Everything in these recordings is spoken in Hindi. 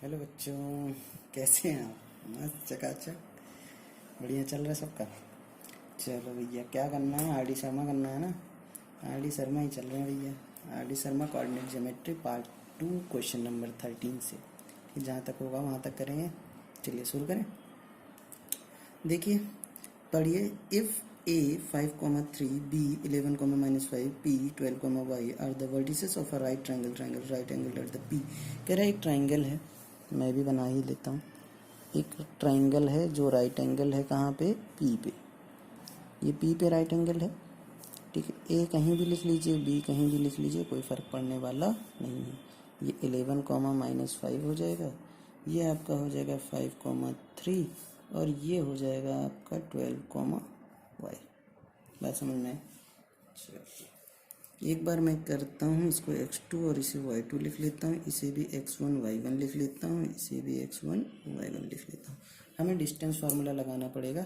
हेलो बच्चों, कैसे हैं आप? मस्त चकाचक, बढ़िया चल रहा है सबका। चलो भैया, क्या करना है? आर डी शर्मा करना है ना। आर डी शर्मा ही चल रहे हैं भैया। R D Sharma coordinate geometry part 2 question number 13 से जहाँ तक होगा वहाँ तक करेंगे। चलिए शुरू करें। देखिए, पढ़िए। If A 5,3 B 11,-5 P 12,y are the vertices of a right triangle at the P. कह रहा है एक ट्राइंगल है, मैं भी बना ही लेता हूँ। एक ट्राइंगल है जो राइट एंगल है, कहाँ पे? पी पे। ये पी पे राइट एंगल है, ठीक है। ए कहीं भी लिख लीजिए, बी कहीं भी लिख लीजिए, कोई फ़र्क पड़ने वाला नहीं है। ये 11,-5 हो जाएगा, ये आपका हो जाएगा 5,3 और ये हो जाएगा आपका 12,y। बात समझ में? चलिए एक बार मैं करता हूँ इसको x2 और इसे y2 लिख लेता हूँ, इसे भी x1 y1 लिख लेता हूँ, इसे भी x1 y1 लिख लेता हूँ। हमें डिस्टेंस फार्मूला लगाना पड़ेगा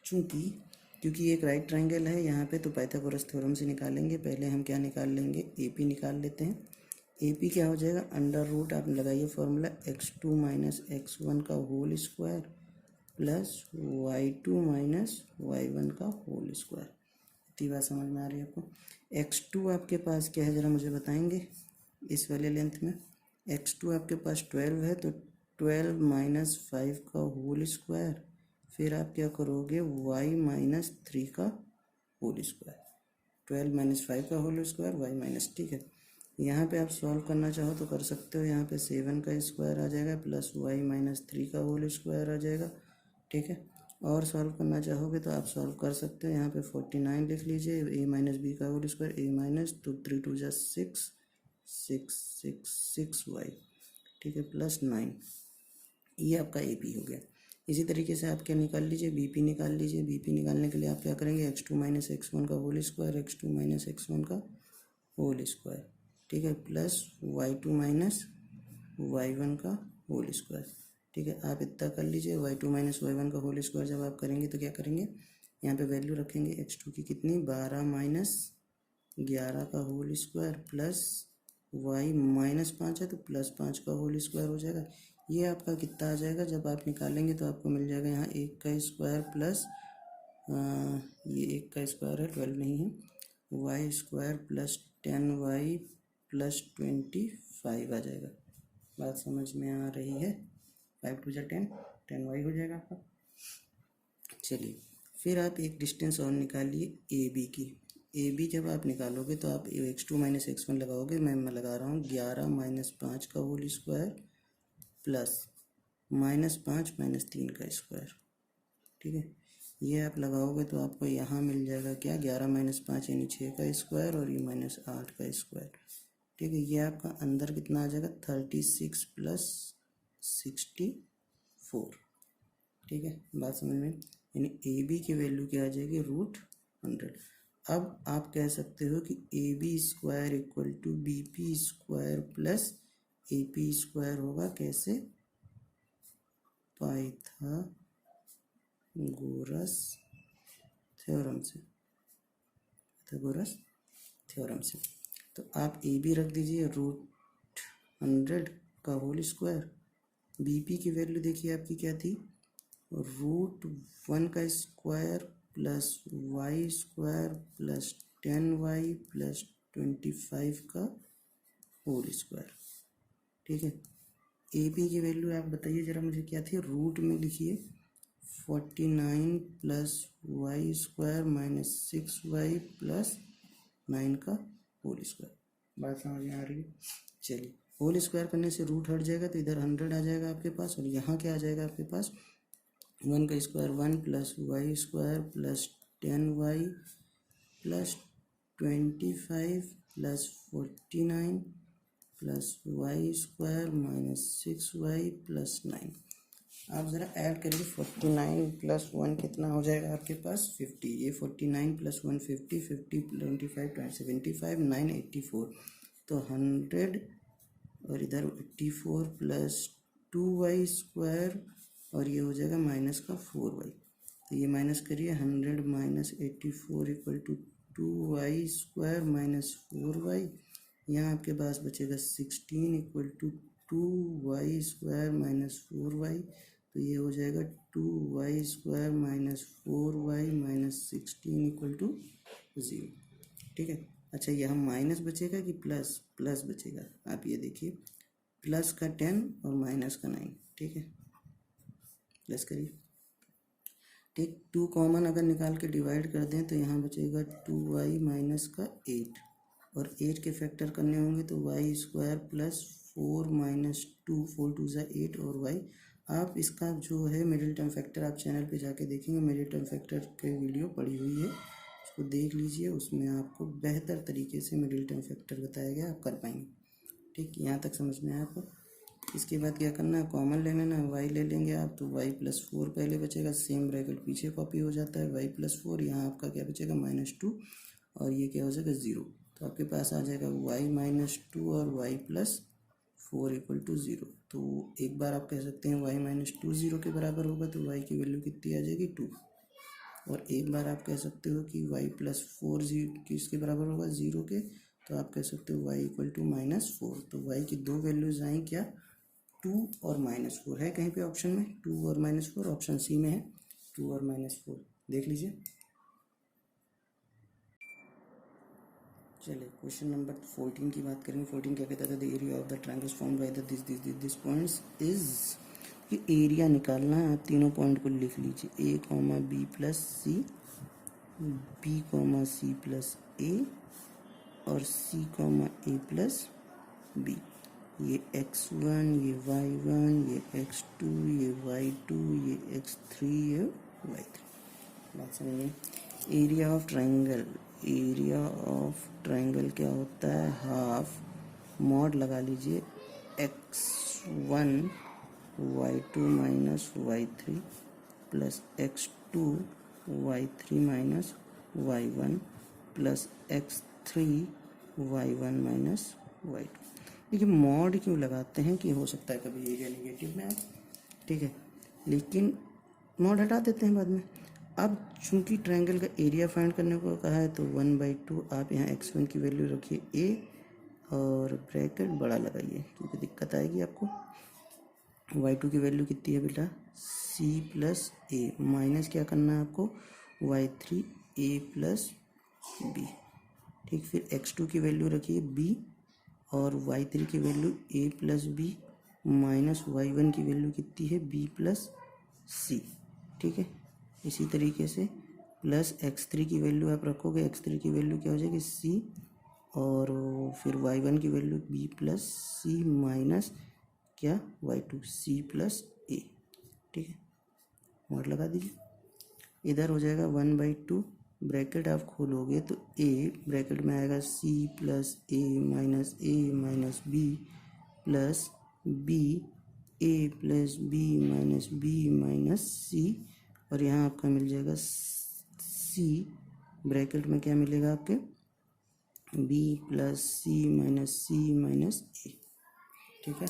क्योंकि एक राइट ट्रायंगल है यहाँ पे, तो पाइथागोरस थ्योरम से निकालेंगे। पहले हम क्या निकाल लेंगे? AP निकाल लेते हैं। AP क्या हो जाएगा? अंडर रूट, आप लगाइए फॉर्मूला, x2 माइनस x1 का whole square plus y2 minus y1 का होल स्क्वायर। इतनी बात समझ में आ रही है आपको? x2 आपके पास क्या है, ज़रा मुझे बताएंगे? इस वाले लेंथ में x2 आपके पास 12 है, तो 12 माइनस 5 का होल स्क्वायर, फिर आप क्या करोगे? y माइनस 3 का होल स्क्वायर। 12 माइनस 5 का होल स्क्वायर, y माइनस, ठीक है। यहाँ पे आप सॉल्व करना चाहो तो कर सकते हो। यहाँ पे 7 का स्क्वायर आ जाएगा प्लस y माइनस 3 का होल स्क्वायर आ जाएगा, ठीक है। और सॉल्व करना चाहोगे तो आप सॉल्व कर सकते हो। यहाँ पे 49 लिख लीजिए, a माइनस बी का होल स्क्वायर, a माइनस, तो 3 2 जा 6 6 6 6y, ठीक है, प्लस 9। ये आपका AP हो गया। इसी तरीके से आप क्या निकाल लीजिए? BP निकाल लीजिए। BP निकालने के लिए आप क्या करेंगे? x2 माइनस x1 का whole square, x2 minus x1 का होल स्क्वायर, ठीक है, प्लस y2 माइनस y1 का होल स्क्वायर, ठीक है। आप इतना कर लीजिए। y2 माइनस y1 का होल स्क्वायर जब आप करेंगे तो क्या करेंगे? यहाँ पे वैल्यू रखेंगे x2 की कितनी? 12 माइनस 11 का whole square plus y minus 5 है तो प्लस 5 का होल स्क्वायर हो जाएगा। ये आपका कितना आ जाएगा? जब आप निकालेंगे तो आपको मिल जाएगा यहाँ 1 का स्क्वायर प्लस ये 1 का स्क्वायर है, 12 नहीं है, y square plus 10y plus 25 आ जाएगा। बात समझ में आ रही है? 5 2 जा 10, 10y हो जाएगा आपका। चलिए फिर आप एक डिस्टेंस और निकालिए AB की। AB जब आप निकालोगे तो आप x2 माइनस x1 लगाओगे। मैं लगा रहा हूँ 11 माइनस 5 का whole square plus minus 5 minus 3 का स्क्वायर, ठीक है। ये आप लगाओगे तो आपको यहाँ मिल जाएगा क्या? 11 माइनस 5 यानी 6 का स्क्वायर और ये माइनस 8 का स्क्वायर, ठीक है। ये आपका अंदर कितना आ जाएगा? 36 प्लस 64, ठीक है। बात समझ में? यानी AB की वैल्यू क्या आ जाएगी? √100। अब आप कह सकते हो कि AB square equal to BP square plus AP square होगा। कैसे? पाइथागोरस थ्योरम से। पाइथागोरस थ्योरम से तो आप AB रख दीजिए √100 का होल स्क्वायर। BP की वैल्यू देखिए आपकी क्या थी? √1 का square plus y square plus 10y plus 25 का होल स्क्वायर, ठीक है। AP की वैल्यू आप बताइए ज़रा मुझे क्या थी? रूट में लिखिए 49 plus y square minus 6y plus 9 का होल स्क्वायर। बात समझ में आ रही है? चलिए, होल स्क्वायर करने से रूट हट जाएगा तो इधर 100 आ जाएगा आपके पास, और यहाँ क्या आ जाएगा आपके पास? 1 का square 1 plus y square plus 10y plus 25 plus 49 plus y square minus 6y plus 9। आप ज़रा ऐड करिए, 49 प्लस 1 कितना हो जाएगा आपके पास? 50। ये 49 प्लस 1 50, 50 25 75, 9 84, तो 100 और इधर 84 प्लस 2y स्क्वायर और ये हो जाएगा माइनस का 4y। तो ये माइनस करिए, 100 minus 84 equal to 2y square minus 4y। यहाँ आपके पास बचेगा 16 equal to 2y² minus 4y, तो ये हो जाएगा 2y² minus 4y minus 16 equal to 0। ठीक है। अच्छा, यहाँ माइनस बचेगा कि प्लस? प्लस बचेगा। आप ये देखिए, प्लस का 10 और माइनस का 9। ठीक है, प्लस करिए। ठीक, 2 कॉमन अगर निकाल के डिवाइड कर दें तो यहाँ बचेगा 2y माइनस का 8, और 8 के फैक्टर करने होंगे तो y² प्लस 4 माइनस 2, 4 2 ज़ा 8 और y। आप इसका जो है मिडिल टर्म फैक्टर आप चैनल पे जाके देखेंगे, मिडिल टर्म फैक्टर के वीडियो पड़ी हुई है, उसको देख लीजिए, उसमें आपको बेहतर तरीके से मिडिल टर्म फैक्टर बताया गया, आप कर पाएंगे। ठीक, यहाँ तक समझ में आया आपको? इसके बाद क्या करना है, कॉमन ले लेना है, y ले लेंगे आप, तो y प्लस 4 पहले बचेगा, सेम ब्रैकेट पीछे कॉपी हो जाता है, y प्लस 4, यहाँ आपका क्या बचेगा -2, और ये क्या हो जाएगा 0। तो आपके पास आ जाएगा y माइनस 2 और y प्लस 4 इक्वल टू 0। तो एक बार आप कह सकते हैं y माइनस 2 0 के बराबर होगा, तो y की वैल्यू कितनी आ जाएगी 2। और एक बार आप कह सकते हो कि y प्लस 4 किसके बराबर होगा 0 के, तो आप कह सकते हो y इक्वल टू -4। तो y की दो वैल्यूज आई क्या, 2 और -4 है कहीं पे ऑप्शन में, 2 और -4 ऑप्शन सी में है, 2 और -4 देख लीजिए। चलिए क्वेश्चन नंबर 14 की बात करेंगे। 14 क्या कहता था, the area of the triangles formed by the this points is, ये एरिया निकालना है। आप तीनों पॉइंट को लिख लीजिए, a comma B plus C, B comma C plus A, और C comma A plus B. ये x1, ये y1, ये x2, ये y2, ये x3, ये y3। बात समझिए। Area of triangle, area of triangle क्या होता है, हाफ मॉड लगा लीजिए x1 y2 minus y3 plus x2 y3 minus y1 plus x3 y1 minus y2। देखिए मॉड क्यों लगाते हैं कि हो सकता है कभी एरिया निगेटिव में आए, ठीक है, लेकिन मॉड हटा देते हैं बाद में। अब चूंकि ट्रायंगल का एरिया फाइंड करने को कहा है तो 1/2 आप यहाँ x1 की वैल्यू रखिए a और ब्रैकेट बड़ा लगाइए, क्योंकि दिक्कत आएगी आपको। y2 की वैल्यू कितनी है बेटा, c प्लस ए, माइनस क्या करना है आपको, y3 a प्लस b। ठीक, फिर x2 की वैल्यू रखिए b और y3 की value a plus B, minus y1 की वैल्यू कितनी है b प्लस c। ठीक है, इसी तरीके से प्लस x3 की वैल्यू आप रखोगे, x3 की वैल्यू क्या हो जाएगी c, और फिर y1 की value b plus c minus क्या y2 c प्लस a। ठीक है, मॉड लगा दीजिए। इधर हो जाएगा 1/2, ब्रैकेट आप खोलोगे तो a ब्रैकेट में आएगा c plus a minus b plus b a plus b minus c, और यहाँ आपका मिल जाएगा c ब्रैकेट में क्या मिलेगा आपके b plus c minus a। ठीक है,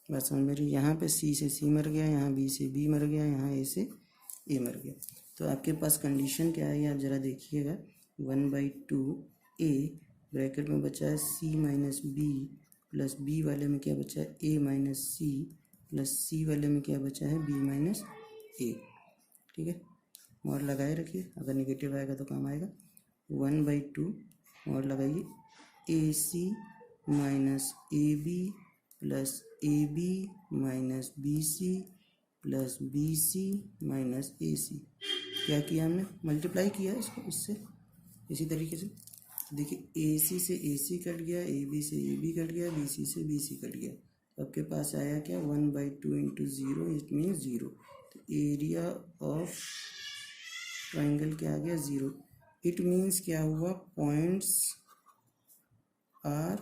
बस समझ मेरी, यहाँ पे c से c मर गया, यहाँ b से b मर गया, यहाँ a से a मर गया। तो आपके पास कंडीशन क्या है आप ज़रा देखिएगा, 1/2 a ब्रैकेट में बचा है c minus b plus b वाले में क्या बचा है a minus c plus c वाले में क्या बचा है b माइनस a। ठीक है, मॉड लगाए रखिए, अगर निगेटिव आएगा तो काम आएगा। 1/2 मॉड लगाइए, A C minus A B plus A B minus B C plus B C minus A C. क्या किया हमने, मल्टीप्लाई किया इसको इससे, इसी तरीके से देखिए ए सी से ए सी कट गया, ए बी से ए बी कट गया, बी सी से बी सी कट गया, तो आपके पास आया क्या 1/2 इंटू 0, इट मीन्स 0। तो एरिया ऑफ ट्राइंगल क्या आ गया 0। इट मीन्स क्या हुआ, पॉइंट्स आर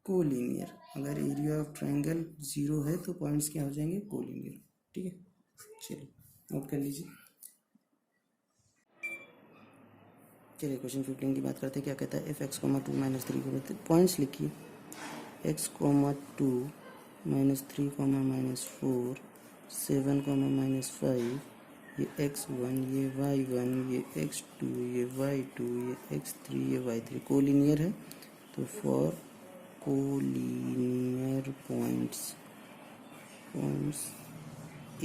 कोलिनियर। अगर एरिया ऑफ ट्राइंगल 0 है तो पॉइंट्स क्या हो जाएंगे, कोलिनियर। ठीक है, चलिए नोट कर लीजिए। चलिए क्वेश्चन 15 की बात करते हैं। क्या कहता है, एफ एक्स कोमा 2 माइनस 3 को पॉइंट्स लिखिए, X comma 2 minus 3 comma minus 4 7 comma minus 5, ये x1 ये y1 ये x2 ये y2 ये x3 ये y3 कोलिनियर है। तो for collinear points forms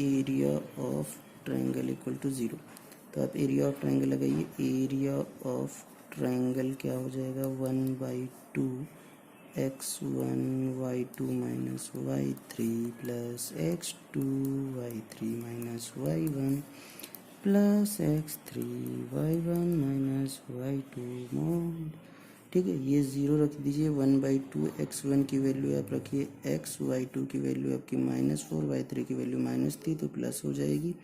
area of triangle equal to 0। तो आप एरिया ऑफ ट्रायंगल लगाइए। एरिया ऑफ ट्रायंगल क्या हो जाएगा, 1/2 x1 y2 minus y3 plus x2 y3 minus y1 plus x3 y1 minus y2 mod. ठीक है, ये ज़ीरो रख दीजिए। 1/2 x1 की वैल्यू आप रखिए x, y2 की वैल्यू आपकी -4, y3 की वैल्यू -3 तो प्लस हो जाएगी।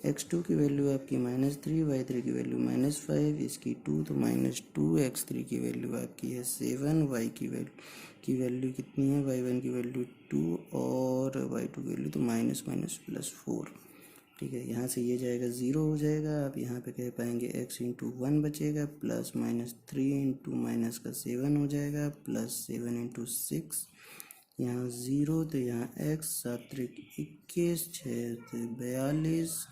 x2 की वैल्यू आपकी -3, y3 की वैल्यू -5, इसकी 2 तो -2, x3 की वैल्यू आपकी है 7, y की वैल्यू कितनी है, y1 की वैल्यू 2 और y2 की वैल्यू तो माइनस माइनस प्लस 4। ठीक है, यहाँ से ये जाएगा 0 हो जाएगा। आप यहाँ पे कह पाएंगे x इंटू 1 बचेगा प्लस -3 इंटू माइनस का 7 हो जाएगा प्लस 7 इंटू 6, यहाँ 0 तो यहाँ x 7 21 6 42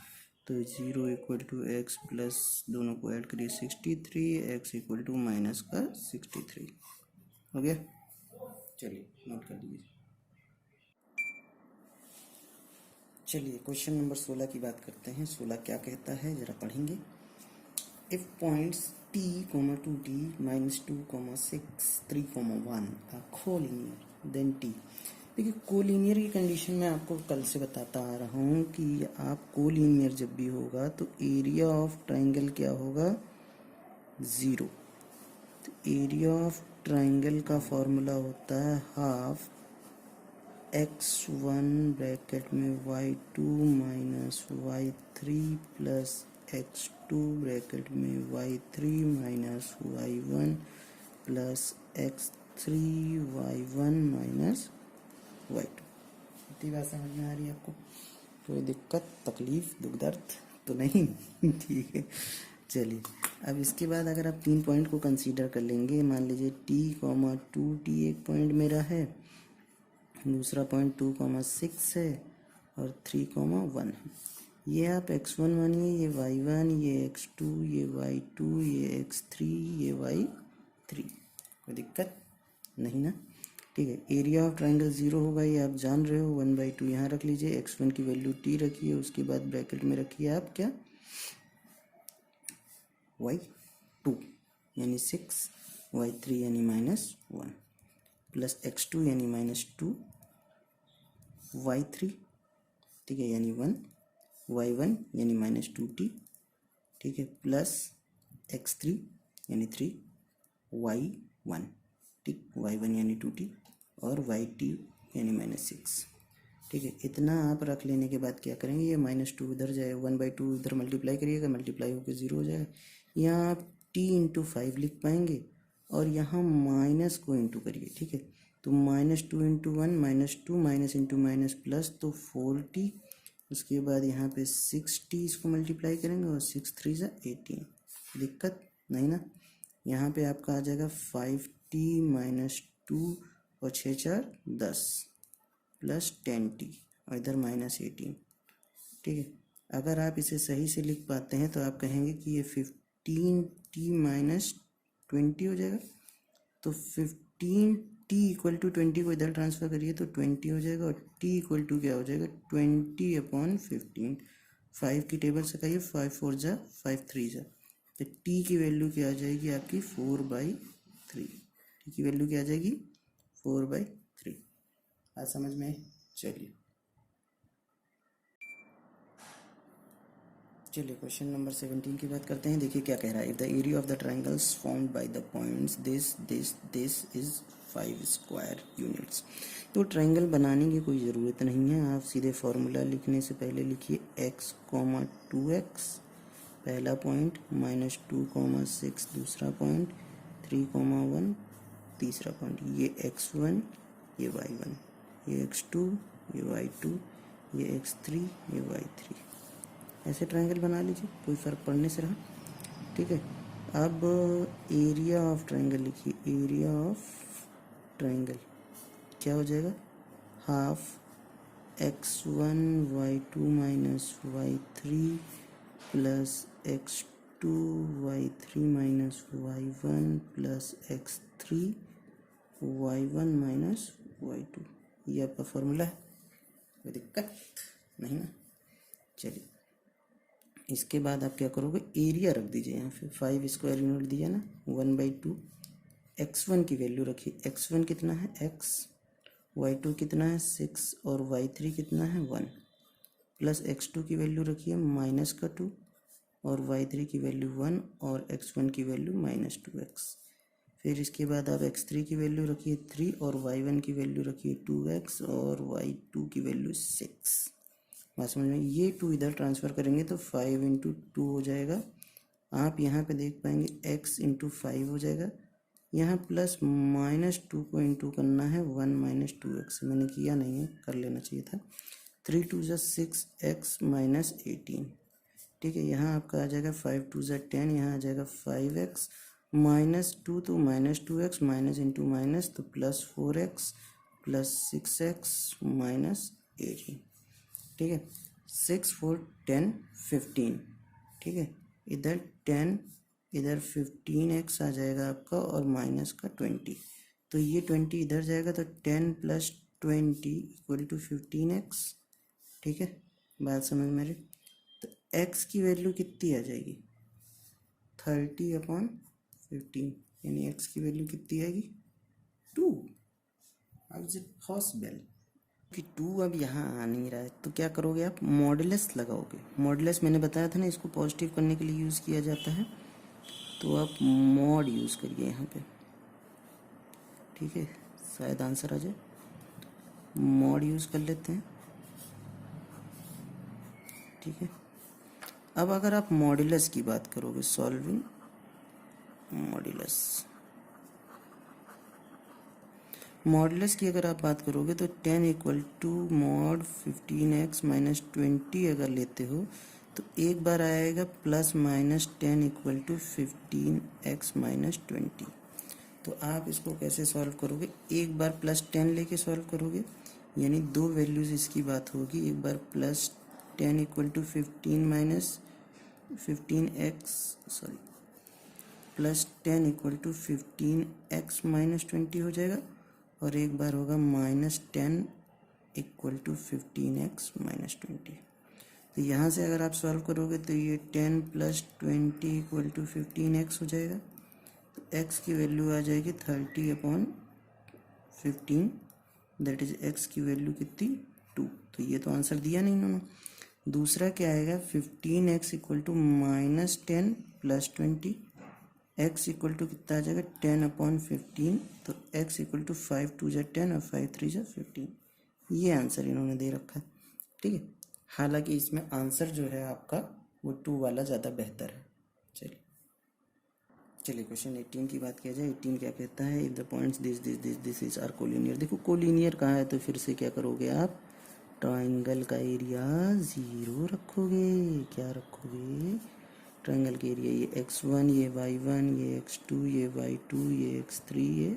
तो 0 इक्वल टू x प्लस दोनों को ऐड करिए 63, x इक्वल टू माइनस का 63 हो गया। चलिए नोट कर लीजिए। चलिए क्वेश्चन नंबर 16 की बात करते हैं। 16 क्या कहता है जरा पढ़ेंगे। If points t, 2t, -2, 6, 3, 1 are collinear then t। देखिए कोलिनियर की कंडीशन में आपको कल से बताता आ रहा हूँ कि आप कोलिनियर जब भी होगा तो एरिया ऑफ ट्राइंगल क्या होगा, 0। तो एरिया ऑफ ट्राइंगल का फॉर्मूला होता है हाफ x1 ब्रैकेट में y2 minus y3 plus x2 bracket में y3 minus y1 plus x3 y1 minus y2। इतनी बात समझ में आ रही है आपको? कोई दिक्कत, तकलीफ, दुख दर्द तो नहीं? ठीक है, चलिए अब इसके बाद अगर आप 3 पॉइंट को कंसीडर कर लेंगे, मान लीजिए t, 2t एक पॉइंट मेरा है, दूसरा पॉइंट 2, 6 है और 3, 1 है। ये आप x1 मानिए, ये y1, ये x2, ये y2, ये x3, ये y3। कोई दिक्कत नहीं ना? ठीक है, एरिया ऑफ ट्राइंगल 0 होगा, ये आप जान रहे हो। 1/2 यहाँ रख लीजिए, x1 की वैल्यू t रखिए, उसके बाद ब्रैकेट में रखिए आप क्या, y2 यानी 6, y3 यानी -1 प्लस x2 यानी -2, y3 ठीक है यानी 1, y1 यानी -2t ठीक है प्लस x3 यानी 3, y1 ठीक, y1 यानी 2t और y2 यानी -6। ठीक है, इतना आप रख लेने के बाद क्या करेंगे, ये -2 इधर जाए, 1/2 इधर मल्टीप्लाई करिएगा, मल्टीप्लाई होकर 0 हो जाएगा। यहाँ आप t इंटू 5 लिख पाएंगे और यहाँ माइनस को इंटू करिए। ठीक है, तो -2 into 1 -2 minus into minus plus तो 4t, उसके बाद यहाँ पे 6t इसको मल्टीप्लाई करेंगे और 6 3 सा 18। दिक्कत नहीं ना? यहाँ पे आपका आ जाएगा 5t -2 और 6 4 10 प्लस 10t और इधर -18। ठीक है, अगर आप इसे सही से लिख पाते हैं तो आप कहेंगे कि ये 15t -20 हो जाएगा। तो 15t इक्वल टू 20 को इधर ट्रांसफर करिए तो 20 हो जाएगा और t इक्वल टू क्या हो जाएगा, 20/15। 5 की टेबल से कहिए, 5 4 जा 5 3 जा, तो t की वैल्यू क्या आ जाएगी आपकी 4/3। t की वैल्यू क्या आ जाएगी 4/3। बात समझ में? चलिए क्वेश्चन नंबर 17 की बात करते हैं। देखिए क्या कह रहा है, if the area of the triangles formed by the points this is 5 square units. तो ट्राइंगल बनाने की कोई ज़रूरत नहीं है, आप सीधे फार्मूला लिखने से पहले लिखिए x, 2x पहला पॉइंट, -2, 6 दूसरा पॉइंट, 3, 1 तीसरा पॉइंट। ये x1 ये y1, ये x2 ये y2, ये x3 ये y3। ऐसे ट्रायंगल बना लीजिए, कोई फ़र्क पड़ने से रहा। ठीक है, अब एरिया ऑफ ट्रायंगल लिखिए। एरिया ऑफ ट्रायंगल क्या हो जाएगा, half x1 y2 minus y3 plus x2 y3 minus y1 plus x3 y1 minus y2। ये आपका फॉर्मूला है। कोई दिक्कत नहीं ना। चलिए इसके बाद आप क्या करोगे, एरिया रख दीजिए यहाँ पे 5 स्क्वायर यूनिट दिया ना, 1/2 x1 की वैल्यू रखिए, x1 कितना है x, y2 कितना है 6 और y3 कितना है 1, प्लस x2 की वैल्यू रखिए -2 और y3 की वैल्यू 1 और x1 की वैल्यू -2x। फिर इसके बाद आप x3 की वैल्यू रखिए 3 और y1 की वैल्यू रखिए 2x और y2 की वैल्यू 6। बात समझ में, ये 2 इधर ट्रांसफ़र करेंगे तो 5 × 2 हो जाएगा। आप यहाँ पे देख पाएंगे x × 5 हो जाएगा, यहाँ प्लस -2 को इंटू करना है 1 - 2x, मैंने किया नहीं है, कर लेना चाहिए था। 3 × 2 = 6x - 18, ठीक है। यहाँ आपका आ जाएगा 5 × 2 = 10, यहाँ आ जाएगा 5x -2 तो -2x माइनस इंटू माइनस तो +4x + 6x - 18, ठीक है। 6 4 10 15, ठीक है। इधर 10 इधर 15x आ जाएगा आपका और माइनस का 20, तो ये 20 इधर जाएगा तो 10 + 20 = 15x, ठीक है। बात समझ में आ रही। तो x की वैल्यू कितनी आ जाएगी 30/15, यानी x की वैल्यू कितनी आएगी 2। अब इज इट पॉसिबल कि 2 अब यहाँ आ नहीं रहा है, तो क्या करोगे आप, मॉडुलस लगाओगे। मॉडुलस मैंने बताया था ना, इसको पॉजिटिव करने के लिए यूज़ किया जाता है, तो आप मॉड यूज़ करिए यहाँ पे, ठीक है, शायद आंसर आ जाए। मॉड यूज़ कर लेते हैं, ठीक है। अब अगर आप मॉडुलस की बात करोगे, सॉल्विंग मॉडुलस की अगर आप बात करोगे तो 10 = mod 15x - 20 अगर लेते हो तो एक बार आएगा +- 10 = 15x - 20। तो आप इसको कैसे सॉल्व करोगे, एक बार +10 लेके सॉल्व करोगे, यानी दो वैल्यूज़ इसकी बात होगी। एक बार +10 = 15 + 15x - 20 हो जाएगा, और एक बार होगा -10 = 15x - 20। तो यहाँ से अगर आप सॉल्व करोगे तो ये 10 + 20 = 15x हो जाएगा, तो x की वैल्यू आ जाएगी 30/15, दैट इज x की वैल्यू कितनी 2। तो ये तो आंसर दिया नहीं इन्होंने। दूसरा क्या आएगा, 15x = -10 + 20, x = कितना आ जाएगा 10/15, तो x = 5 × 2 = 10 और 5 × 3 = 15। ये आंसर इन्होंने दे रखा है, ठीक है। हालांकि इसमें आंसर जो है आपका वो 2 वाला ज़्यादा बेहतर है। चलिए क्वेश्चन 18 की बात किया जाए। 18 क्या कहता है, if the points this is are collinear. देखो कोलिनियर कहाँ है, तो फिर से क्या करोगे आप, ट्राइंगल का एरिया 0 रखोगे। क्या रखोगे, ट्राइंगल के एरिया, ये x1 ये y1 ये x2 ये y2 ये x3 ये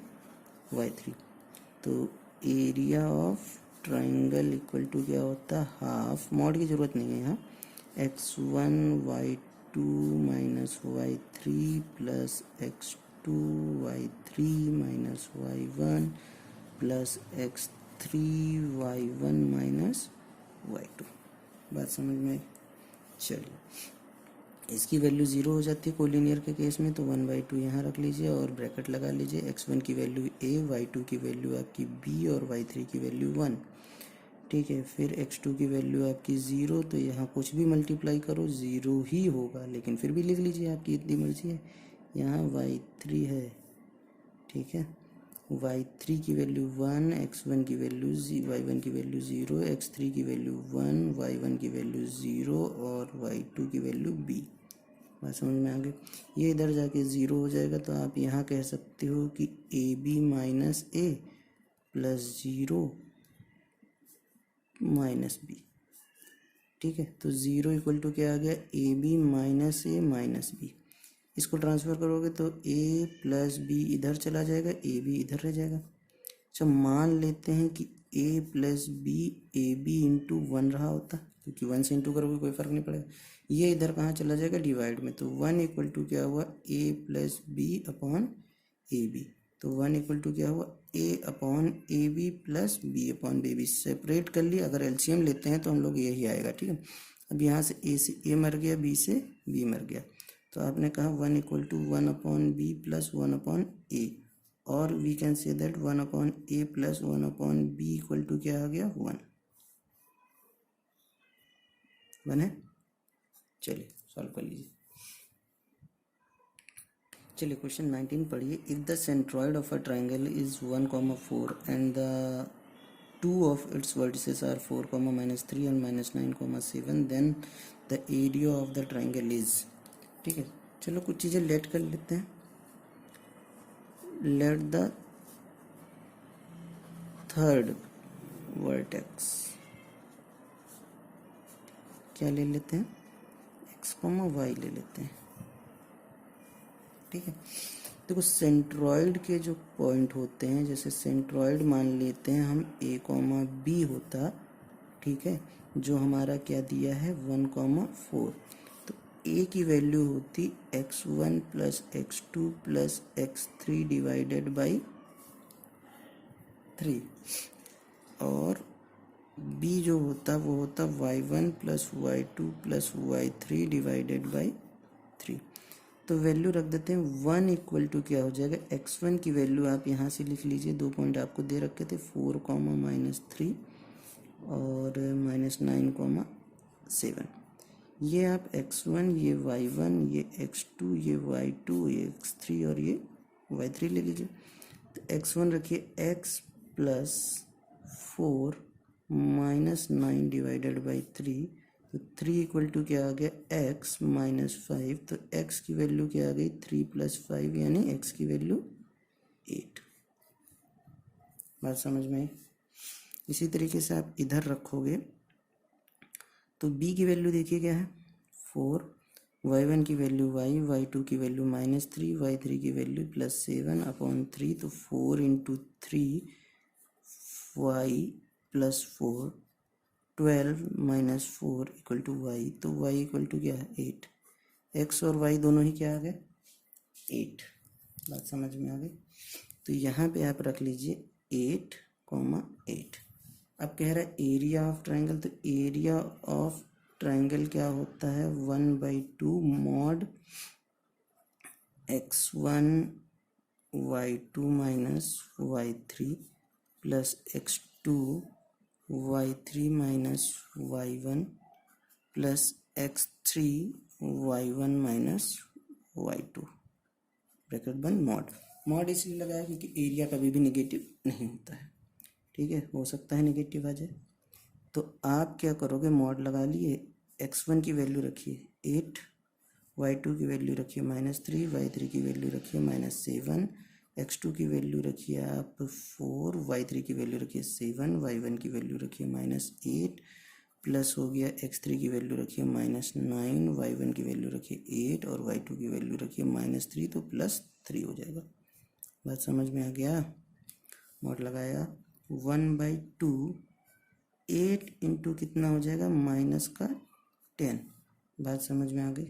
y3। तो area of triangle equal to क्या होता है, हाफ, मॉड की ज़रूरत नहीं है यहाँ, x1 y2 - y3 + x2 y3 - y1 + x3 y1 - y2। बात समझ में। चलिए इसकी वैल्यू 0 हो जाती है कोलिनियर के केस में, तो 1/2 यहाँ रख लीजिए और ब्रैकेट लगा लीजिए। x1 की वैल्यू a, y2 की वैल्यू आपकी b और y3 की वैल्यू 1, ठीक है। फिर x2 की वैल्यू आपकी 0, तो यहाँ कुछ भी मल्टीप्लाई करो 0 ही होगा, लेकिन फिर भी लिख लीजिए, आपकी इतनी मर्जी है। यहाँ y3 है, ठीक है, y3 की वैल्यू 1, x1 की वैल्यू y1 की वैल्यू 0, x3 की वैल्यू 1, y1 की वैल्यू 0 और y2 की वैल्यू b। बात समझ में आ गई। ये इधर जाके 0 हो जाएगा, तो आप यहाँ कह सकते हो कि AB - A + 0 - B, ठीक है। तो 0 = क्या आ गया, AB - A - B। इसको ट्रांसफ़र करोगे तो A + B इधर चला जाएगा, AB इधर रह जाएगा। अच्छा मान लेते हैं कि A + B AB × 1 रहा होता, क्योंकि 1 से इंटू करोगे कोई फ़र्क नहीं पड़ेगा। ये इधर कहाँ चला जाएगा, डिवाइड में, तो 1 = क्या हुआ, A + B/AB। तो 1 इक्वल टू क्या हुआ, A upon A B plus B upon B B separate कर लिया। अगर एलसीएम लेते हैं तो हम लोग यही आएगा, ठीक है। अब यहाँ से ए मर गया, बी से बी मर गया, तो आपने कहा 1 equal to 1 upon B plus 1 upon A, और we can say that 1 upon A plus 1 upon B equal to क्या आ गया, 1 है। चलिए सॉल्व कर लीजिए। चलिए क्वेश्चन 19 पढ़िए। If the centroid of a triangle is 1,4 and the two of its vertices are 4,-3 and -9,7, then the area of the triangle is, ठीक है। चलो कुछ चीज़ें लेट कर लेते हैं। लेट द थर्ड वर्टेक्स क्या ले लेते हैं, x, y ले लेते हैं, ठीक है। देखो सेंट्रॉइड के जो पॉइंट होते हैं, जैसे सेंट्रॉइड मान लेते हैं हम a, b होता, ठीक है, जो हमारा क्या दिया है 1,4, तो a की वैल्यू होती x1 plus x2 plus x3 divided by 3, और b जो होता वो होता y1 plus y2 plus y3 divided by 3। तो वैल्यू रख देते हैं 1 इक्वल टू क्या हो जाएगा, x1 की वैल्यू आप यहाँ से लिख लीजिए, 2 पॉइंट आपको दे रखे थे, 4, -3 और -9,7। ये आप x1, ये y1, ये x2, ये y2, ये x3 और ये y3 ले लीजिए। तो x1 रखिए x प्लस 4 -9 डिवाइडेड बाई 3, तो 3 इक्वल टू क्या आ गया, x -5, तो x की वैल्यू क्या आ गई, 3 + 5 यानी x की वैल्यू 8। बात समझ में आई। इसी तरीके से आप इधर रखोगे तो b की वैल्यू देखिए क्या है 4, y1 की वैल्यू y, y2 की वैल्यू -3, y3 की वैल्यू +7 अपॉन 3, तो 4 × 3 y + 4, 12 - 4 इक्वल टू y, तो y इक्वल टू क्या है 8। x और y दोनों ही क्या आ गए 8। बात समझ में आ गई। तो यहाँ पे आप रख लीजिए 8, 8। अब कह रहा है एरिया ऑफ ट्राइंगल, तो एरिया ऑफ ट्राइंगल क्या होता है 1/2 mod x1 y2 minus y3 plus x2 y3 minus y1 plus x3 y1 minus y2 bracket बंद। मॉड इसलिए लगाया क्योंकि एरिया कभी भी नेगेटिव नहीं होता है, ठीक है, हो सकता है नेगेटिव आ जाए। तो आप क्या करोगे, मॉड लगा लिए, x1 की वैल्यू रखिए 8, y2 की वैल्यू रखिए -3, y3 की वैल्यू रखिए -7, x2 की वैल्यू रखिए आप 4, y3 की वैल्यू रखिए 7, y1 की वैल्यू रखिए -8, प्लस हो गया x3 की वैल्यू रखिए -9, y1 की वैल्यू रखिए 8 और y2 की वैल्यू रखिए -3, तो +3 हो जाएगा। बात समझ में आ गया। मॉड लगाया 1/2, 8 इंटू कितना हो जाएगा -10। बात समझ में आ गई,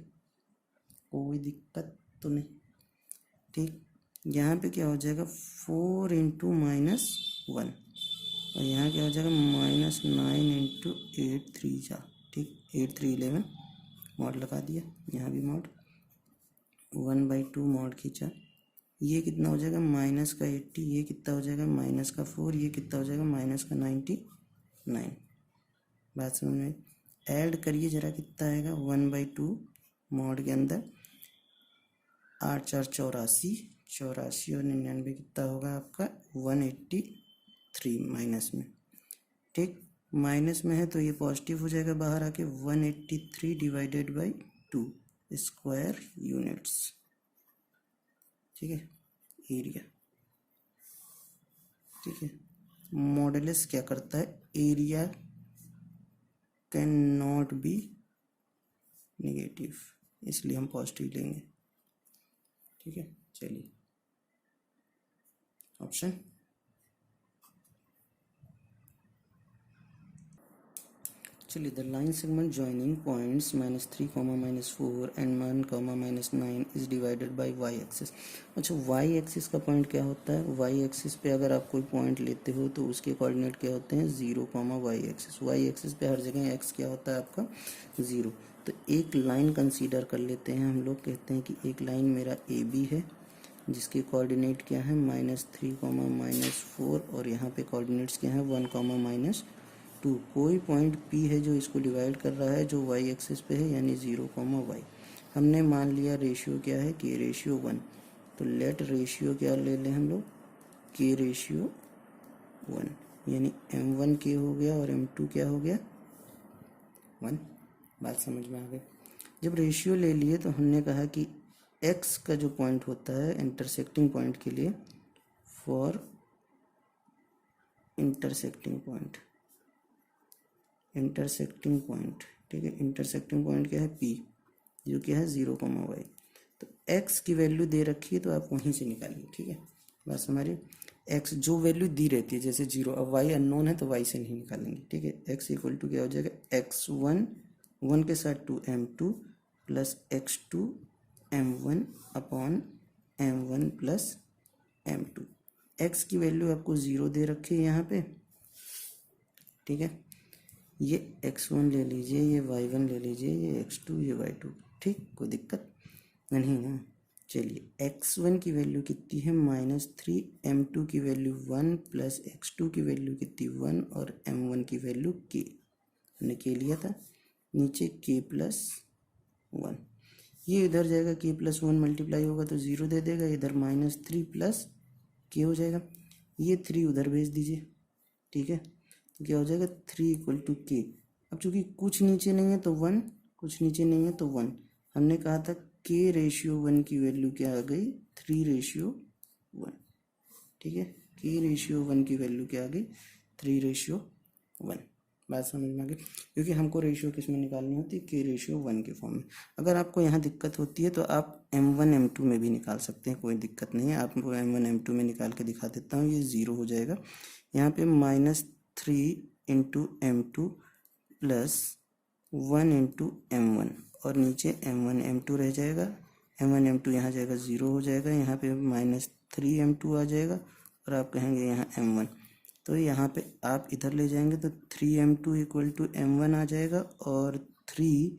कोई दिक्कत तो नहीं, ठीक। यहाँ पे क्या हो जाएगा 4 इंटू -1, और यहाँ क्या हो जाएगा -9 इंटू 8 3 जा, ठीक, 8 3 11। मॉड लगा दिया, यहाँ भी मॉड 1/2 मॉड खींचा, ये कितना हो जाएगा -80, ये कितना हो जाएगा -4, ये कितना हो जाएगा -99। बात समझ में, ऐड करिए जरा कितना आएगा 1/2 मॉड के अंदर 8 4 84 और 99 कितना होगा आपका 183 माइनस में, ठीक। माइनस में है तो ये पॉजिटिव हो जाएगा बाहर आके 183 डिवाइडेड बाई 2 स्क्वायर यूनिट्स, ठीक है, एरिया, ठीक है। मॉडुलस क्या करता है, area can not be negative, इसलिए हम पॉजिटिव लेंगे, ठीक है। चलिए ऑप्शन, चलिए the line segment joining points -3, -4 and 1, -9 is divided by Y axis. अच्छा, वाई एक्सिस का पॉइंट क्या होता है? वाई एक्सिस पे अगर आप कोई पॉइंट लेते हो तो उसके कोऑर्डिनेट क्या होते हैं? 0, वाई एक्सिस। वाई एक्सिस पे हर जगह एक्स क्या होता है आपका? 0। तो एक लाइन कंसीडर कर लेते हैं हम लोग। कहते हैं कि एक लाइन मेरा ए बी है जिसके कोऑर्डिनेट क्या है? -3, -4 और यहाँ पे कोऑर्डिनेट्स क्या है? 1, -2। कोई पॉइंट P है जो इसको डिवाइड कर रहा है जो y एक्सिस पे है, यानी 0, y। हमने मान लिया रेशियो क्या है? K ratio 1। तो लेट रेशियो क्या ले लें हम लोग? K रेशियो 1, यानी M1 K हो गया और M2 क्या हो गया? 1। बात समझ में आ गई? जब रेशियो ले लिए तो हमने कहा कि x का जो पॉइंट होता है इंटरसेक्टिंग पॉइंट के लिए, फॉर इंटरसेक्टिंग पॉइंट, ठीक है, इंटरसेक्टिंग पॉइंट क्या है? P, जो क्या है? 0, y। तो x की वैल्यू दे रखी है तो आप वहीं से निकालिए, ठीक है। बस हमारी x जो वैल्यू दी रहती है, जैसे 0, अब y अननोन है तो y से नहीं निकालेंगे, ठीक है। x इक्वल टू क्या हो जाएगा? x1, 1 के साथ 2m2 plus x2 m1 upon m1 plus m2। x की वैल्यू आपको 0 दे रखी है यहाँ पे, ठीक है। ये x1 ले लीजिए, ये y1 ले लीजिए, ये x2, ये y2, ठीक, कोई दिक्कत नहीं ना। चलिए x1 की वैल्यू कितनी है? -3, m2 की वैल्यू 1 प्लस x2 की वैल्यू कितनी? 1 और m1 की वैल्यू k, हमने k लिया था, नीचे k प्लस 1। ये इधर जाएगा, k प्लस 1 मल्टीप्लाई होगा तो 0 दे देगा, इधर -3 प्लस k हो जाएगा, ये 3 उधर भेज दीजिए, ठीक है। तो क्या हो जाएगा? 3 इक्वल टू के। अब चूंकि कुछ नीचे नहीं है तो 1, कुछ नीचे नहीं है तो 1। हमने कहा था के रेशियो 1 की वैल्यू क्या आ गई? 3 रेशियो 1, ठीक है। के रेशियो 1 की वैल्यू क्या आ गई? 3 रेशियो 1। बात समझ में आ गई? क्योंकि हमको रेशियो किस में निकालनी होती है? के रेशियो 1 के फॉर्म में। अगर आपको यहाँ दिक्कत होती है तो आप m1 m2 में भी निकाल सकते हैं, कोई दिक्कत नहीं है। आपको m1 m2 में निकाल के दिखा देता हूँ। ये 0 हो जाएगा, यहाँ पे -3 into m2 plus 1 into m1 और नीचे m1 m2 रह जाएगा। m1 m2 यहाँ जाएगा, 0 हो जाएगा, यहाँ पे -3 m2 आ जाएगा और आप कहेंगे यहाँ m1। तो यहाँ पे आप इधर ले जाएंगे तो 3m2 इक्वल टू m1 आ जाएगा और 3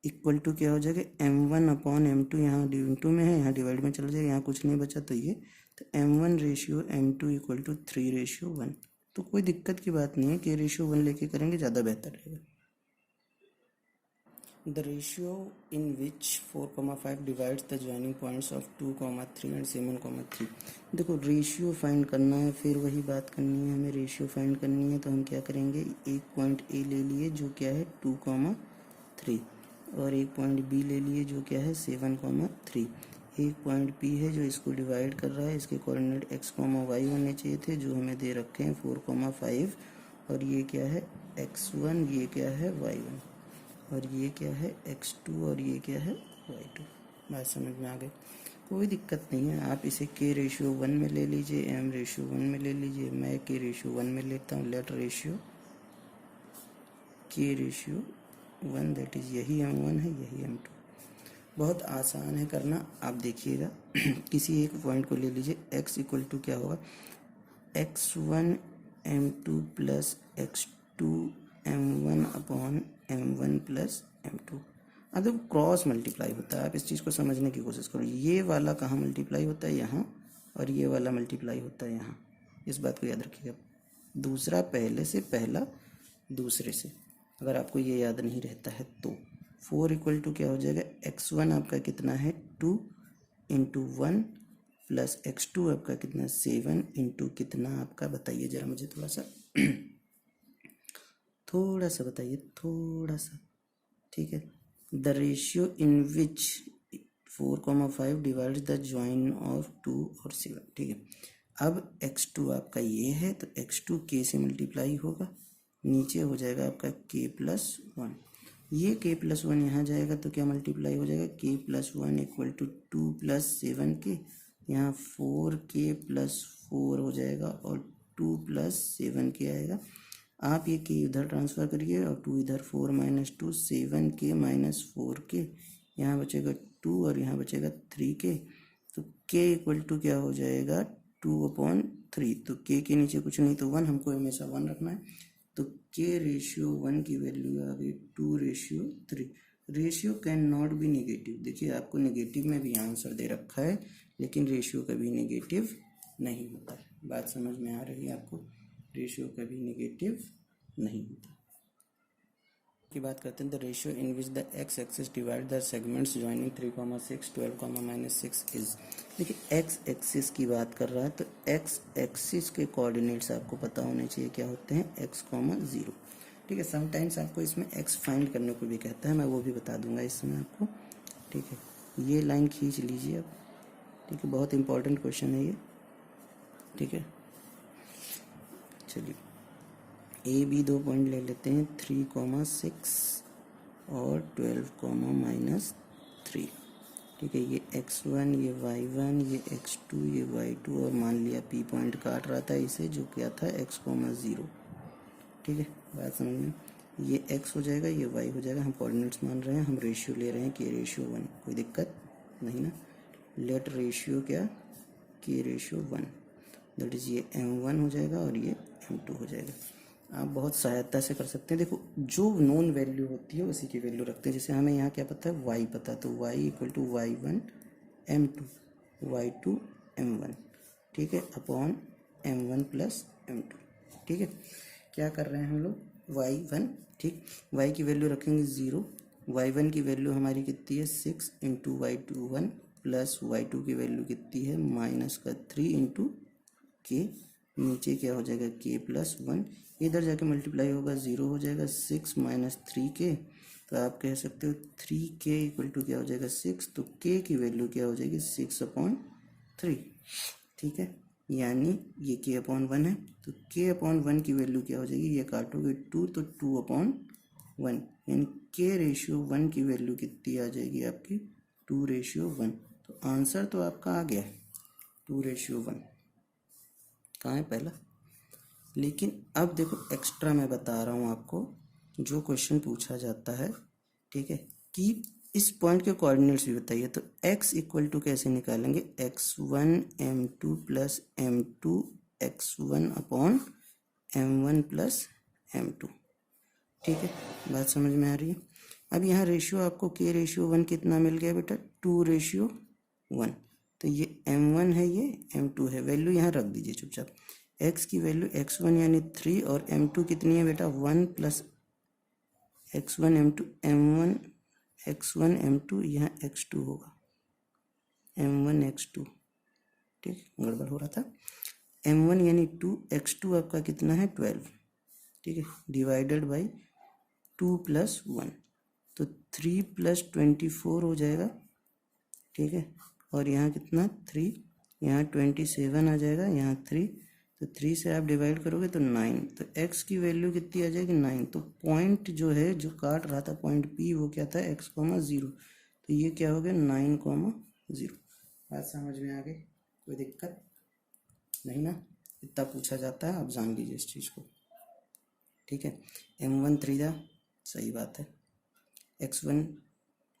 इक्वल टू क्या हो जाएगा? m1 upon m2। यहाँ इंटू में है, यहाँ डिवाइड में चला जाएगा, यहाँ कुछ नहीं बचा तो ये, तो m1 ratio m2 equal to 3 ratio 1। तो कोई दिक्कत की बात नहीं है, के रेशियो 1 लेके करेंगे ज़्यादा बेहतर रहेगा। The ratio in which 4, 5 divides the joining points of 2, 3 and 7, 3। देखो रेशियो फाइंड करना है, फिर वही बात करनी है, हमें रेशियो फाइंड करनी है। तो हम क्या करेंगे? एक पॉइंट ए ले लिए जो क्या है 2, 3 और एक पॉइंट बी ले लिए जो क्या है 7, 3। एक पॉइंट पी है जो इसको डिवाइड कर रहा है, इसके कोऑर्डिनेट x, y होने चाहिए थे जो हमें दे रखे हैं 4, 5 और ये क्या है x1, ये क्या है y1 और ये क्या है x2 और ये क्या है y2। बात समझ में आ गई? कोई दिक्कत नहीं है, आप इसे k रेशियो 1 में ले लीजिए, m रेशियो 1 में ले लीजिए। मैं k रेशियो 1 में लेता हूँ। Let ratio k ratio 1, that is यही m1 है, यही m2। बहुत आसान है करना, आप देखिएगा। किसी एक पॉइंट को ले लीजिए, x इक्वल टू क्या होगा? x1 m2 plus x2 m1 upon m1 plus m2। अब देखो क्रॉस मल्टीप्लाई होता है, आप इस चीज़ को समझने की कोशिश करो। ये वाला कहाँ मल्टीप्लाई होता है? यहाँ, और ये वाला मल्टीप्लाई होता है यहाँ। इस बात को याद रखिएगा। दूसरा पहले से, पहला दूसरे से, अगर आपको ये याद नहीं रहता है तो 4 इक्वल टू क्या हो जाएगा? x1 आपका कितना है? 2 इंटू 1 प्लस x2 आपका कितना? 7 इंटू कितना आपका? बताइए जरा मुझे थोड़ा सा बताइए, थोड़ा सा, ठीक है। The ratio in which 4, 5 divides the join of 2 और 7, ठीक है। अब x2 आपका ये है तो x2 k से मल्टीप्लाई होगा, नीचे हो जाएगा आपका k प्लस 1। ये k प्लस 1 यहाँ जाएगा तो क्या मल्टीप्लाई हो जाएगा? k plus 1 equal to 2 plus 7k, यहाँ 4k प्लस 4 हो जाएगा और 2 प्लस 7k आएगा। आप ये के इधर ट्रांसफ़र करिए और 2 इधर, 4 - 2 7k - 4k, यहाँ बचेगा 2 और यहाँ बचेगा 3k। तो k इक्वल टू क्या हो जाएगा 2/3। तो k के नीचे कुछ नहीं तो 1, हमको हमेशा 1 रखना है। तो k रेशियो 1 की वैल्यू आ गई 2:3। Ratio can not be negative. देखिए आपको नेगेटिव में भी आंसर दे रखा है, लेकिन रेशियो कभी नेगेटिव नहीं होता। बात समझ में आ रही है आपको? रेशियो कभी नेगेटिव नहीं होता। की बात करते हैं, the ratio in which the x axis divide the segments joining 3,6 12,-6 is. देखिए एक्स एक्सिस की बात कर रहा है, तो एक्स एक्सिस के कोऑर्डिनेट्स आपको पता होने चाहिए क्या होते हैं, x,0। ठीक है, समटाइम्स आपको इसमें एक्स फाइंड करने को भी कहता है, मैं वो भी बता दूंगा इसमें आपको। ठीक है, ये लाइन खींच लीजिए आप। ठीक है, बहुत इंपॉर्टेंट क्वेश्चन है ये। ठीक है, चलिए ए बी 2 पॉइंट ले लेते हैं, 3,6 और 12,-3। ठीक है, ये x1, ये y1, ये x2, ये y2, और मान लिया p पॉइंट काट रहा था इसे, जो क्या था x,0। ठीक है, बात समझ में? ये x हो जाएगा, ये y हो जाएगा। हम कोऑर्डिनेट्स मान रहे हैं, हम रेशियो ले रहे हैं k रेशियो 1, कोई दिक्कत नहीं ना। लेट रेशियो क्या, k रेशियो 1, दैट इज़ ये m1 हो जाएगा और ये m2 हो जाएगा। आप बहुत सहायता से कर सकते हैं। देखो जो नॉन वैल्यू होती है उसी की वैल्यू रखते हैं। जैसे हमें यहाँ क्या पता है, y पता है, तो y equal to y1 m2, y2 m1। ठीक है, अपॉन m1 प्लस m2। ठीक है, क्या कर रहे हैं हम लोग, y1। ठीक, y की वैल्यू रखेंगे 0, y1 की वैल्यू हमारी कितनी है 6 इंटू y2 1, प्लस y2 की वैल्यू कितनी है -3 इंटू k, नीचे क्या हो जाएगा k प्लस 1, इधर जाके मल्टीप्लाई होगा 0 हो जाएगा, 6 - 3k। तो आप कह सकते हो 3k इक्वल टू क्या हो जाएगा 6, तो k की वैल्यू क्या हो जाएगी 6/3। ठीक है, यानी ये k/1 है, तो k/1 की वैल्यू क्या हो जाएगी, ये काटोगे 2 तो 2/1, यानी k रेशियो 1 की वैल्यू कितनी आ जाएगी आपकी 2:1। तो आंसर तो आपका आ गया 2:1। कहाँ है पहला? लेकिन अब देखो एक्स्ट्रा मैं बता रहा हूँ आपको, जो क्वेश्चन पूछा जाता है, ठीक है, कि इस पॉइंट के कोऑर्डिनेट्स भी बताइए। तो x इक्वल टू कैसे निकालेंगे, x1 m2 plus m2 x1 upon m1 plus m2। ठीक है, बात समझ में आ रही है? अब यहाँ रेशियो आपको k रेशियो 1 कितना मिल गया बेटा, 2:1। तो ये m1 है, ये m2 है, वैल्यू यहाँ रख दीजिए चुपचाप। x की वैल्यू x1 यानी 3 और m2 कितनी है बेटा 1 plus x1 m2 m1 x1 m2, यहाँ x2 होगा m1 x2। ठीक, गड़बड़ हो रहा था। m1 यानी 2, x2 आपका कितना है 12। ठीक है, डिवाइडेड बाई 2 प्लस 1, तो 3 + 24 हो जाएगा। ठीक है, और यहाँ कितना 3, यहाँ 27 आ जाएगा, यहाँ 3, तो 3 से आप डिवाइड करोगे तो 9, तो x की वैल्यू कितनी आ जाएगी 9। तो पॉइंट जो है, जो काट रहा था पॉइंट P, वो क्या था x,0। तो ये क्या हो गया 9,0। बात समझ में आ गई? कोई दिक्कत नहीं ना? इतना पूछा जाता है, आप जान लीजिए इस चीज़ को। ठीक है, m1 3 था, सही बात है, x1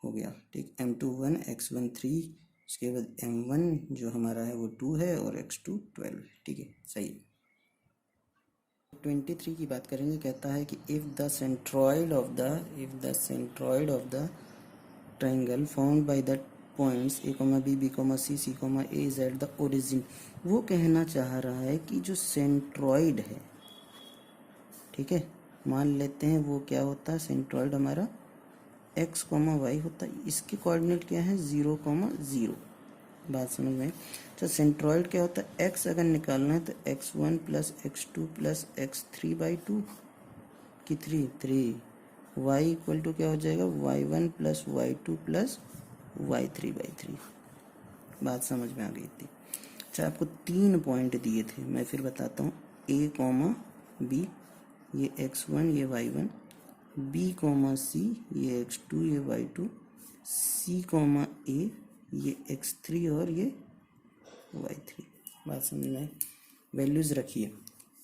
हो गया। ठीक, m2 1, x1 3, उसके बाद m1 जो हमारा है वो 2 है और x2 12। ठीक है, सही है। 23 की बात करेंगे, कहता है कि if the centroid of the triangle found by the points a, b, b, c, c, a is at the origin. वो कहना चाह रहा है कि जो सेंट्रॉइड है, ठीक है, मान लेते हैं वो क्या होता है, सेंट्रॉइड हमारा x, y होता है, इसके कोऑर्डिनेट क्या है 0, 0। बात समझ में? तो सेंट्रॉइड क्या होता है, x अगर निकालना है तो x1 plus x2 plus x3/2 की 3, y इक्वल टू क्या हो जाएगा y1 plus y2 plus y3/3। बात समझ में आ गई थी? अच्छा, आपको 3 पॉइंट दिए थे, मैं फिर बताता हूँ, a, b, ये x1 ये y1, b, c, ये x2 ये y2, c, a, ये x3 और ये y3। बात समझ में? वैल्यूज़ रखिए,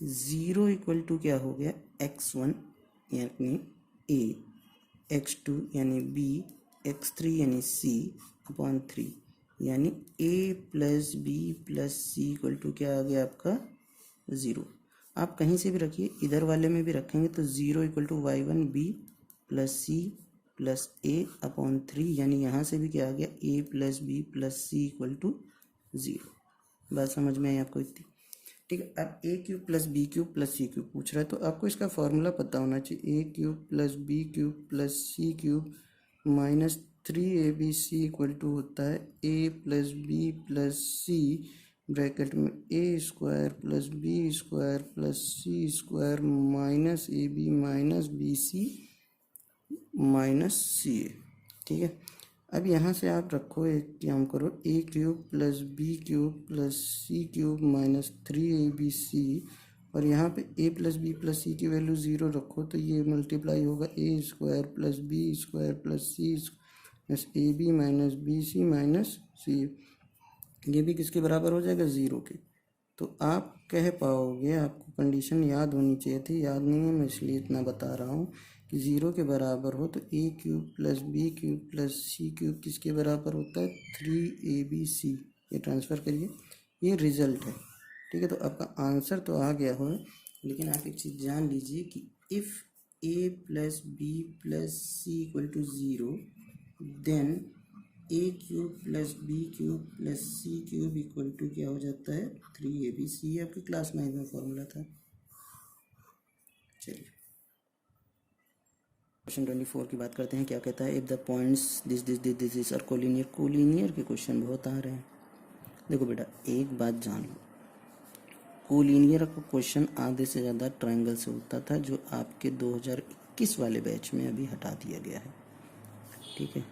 ज़ीरो इक्वल टू क्या हो गया, x1 यानी a, x2 यानी b, x3 यानी c अपॉन 3, यानी a plus B plus C equal to क्या आ गया आपका 0। आप कहीं से भी रखिए, इधर वाले में भी रखेंगे तो 0 equal to y1 b plus C plus a upon 3, यानी यहाँ से भी क्या आ गया, a plus B plus C equal to 0। बात समझ में आई आपको इतनी? ठीक है। अब A cube plus B cube plus C cube पूछ रहा है, तो आपको इसका फॉर्मूला पता होना चाहिए, A cube plus B cube plus C cube minus 3abc equal to होता है A plus B plus C bracket में A square plus B square plus C square minus A B minus B C minus C A. ठीक है। अब यहाँ से आप रखो, एक काम करो, A cube plus B cube plus C cube minus 3abc, और यहाँ पे A plus B plus C की वैल्यू 0 रखो, तो ये मल्टीप्लाई होगा A square plus B square plus C plus A B minus B C minus C. ये भी किसके बराबर हो जाएगा, 0 के। तो आप कह पाओगे, आपको कंडीशन याद होनी चाहिए थी, याद नहीं है, मैं इसलिए इतना बता रहा हूँ कि 0 के बराबर हो तो A cube plus B cube plus C cube किसके बराबर होता है, 3abc। ये ट्रांसफ़र करिए, ये रिजल्ट है। ठीक है। तो आपका आंसर तो आ गया हो, लेकिन आप एक चीज़ जान लीजिए कि if a plus B plus C equal to 0 then A cube plus B cube plus C cube equal to क्या हो जाता है, 3abc। आपकी क्लास 9 में फॉर्मूला था। चलिए क्वेश्चन 24 की बात करते हैं। क्या कहता है, if the points this are collinear. Collinear के क्वेश्चन बहुत आ रहे हैं। देखो बेटा, एक बात जान लो, कोलिनियर का क्वेश्चन आधे से ज़्यादा ट्रायंगल से होता था, जो आपके 2021 वाले बैच में अभी हटा दिया गया है। ठीक है,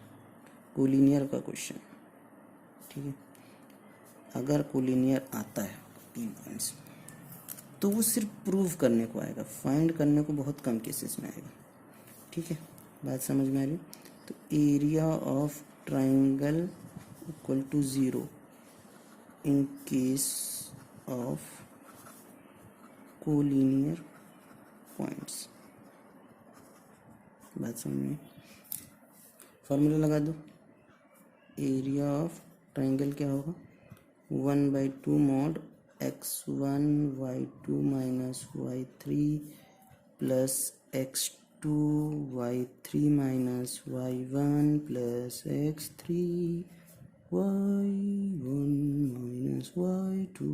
कोलिनियर का क्वेश्चन। ठीक है, अगर कोलिनियर आता है 3 पॉइंट्स, तो वो सिर्फ प्रूव करने को आएगा, फाइंड करने को बहुत कम केसेस में आएगा। ठीक है, बात समझ में आ रही? तो area of triangle equal to 0 in case of collinear points. बात समझ में? फॉर्मूला लगा दो, एरिया ऑफ ट्राइंगल क्या होगा, 1/2 mod x1 y2 minus y3 plus x2 y3 minus y1 plus x3 y1 minus y2।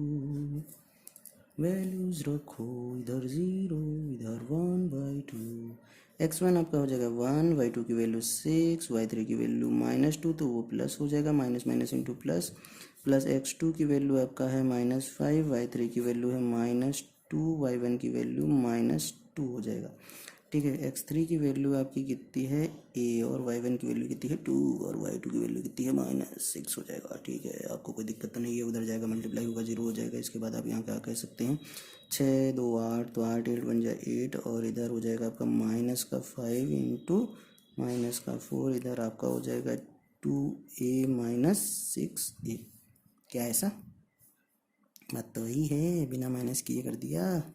Values रखो, इधर 0 इधर 1/2। x1 आपका हो जाएगा 1, y2 की वैल्यू 6, y3 की वैल्यू -2, तो वो प्लस हो जाएगा, minus minus into plus, plus x2 की वैल्यू आपका है -5, y3 की वैल्यू है -2, y1 की वैल्यू -2 हो जाएगा। ठीक है, x3 की वैल्यू आपकी कितनी है a, और y1 की वैल्यू कितनी है 2, और y2 की वैल्यू कितनी है -6 हो जाएगा। ठीक है, आपको कोई दिक्कत तो नहीं है, उधर जाएगा मल्टीप्लाई होगा 0 हो जाएगा। इसके बाद आप यहाँ क्या कह सकते हैं, 6 2 8, तो 8 8 बन जाए 8, और इधर हो जाएगा आपका -5 इंटू -4, इधर आपका हो जाएगा 2a माइनस 6a। क्या ऐसा बात तो वही है, बिना माइनस किए कर दिया।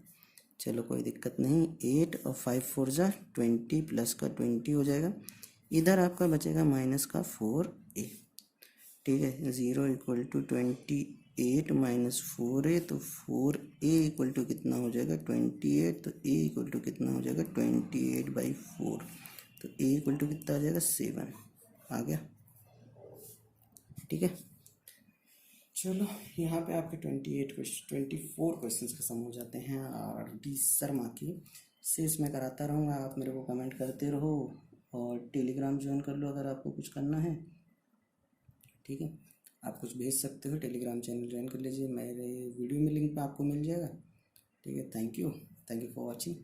चलो कोई दिक्कत नहीं, 8 और 5 4 जा 20 प्लस का 20 हो जाएगा, इधर आपका बचेगा माइनस का 4a। ठीक है, 0 इक्वल टू 28 माइनस 4a, तो 4a इक्वल टू कितना हो जाएगा 28, तो a इक्वल टू कितना हो जाएगा 28/4, तो a इक्वल टू कितना आ जाएगा 7 आ गया। ठीक है, चलो यहाँ पे आपके 24 क्वेश्चन खत्म हो जाते हैं। और डी शर्मा की शेष मैं कराता रहूँगा, आप मेरे को कमेंट करते रहो, और टेलीग्राम ज्वाइन कर लो अगर आपको कुछ करना है। ठीक है, आप कुछ भेज सकते हो, टेलीग्राम चैनल ज्वाइन कर लीजिए, मेरे वीडियो में लिंक पे आपको मिल जाएगा। ठीक है, थैंक यू फॉर वॉचिंग।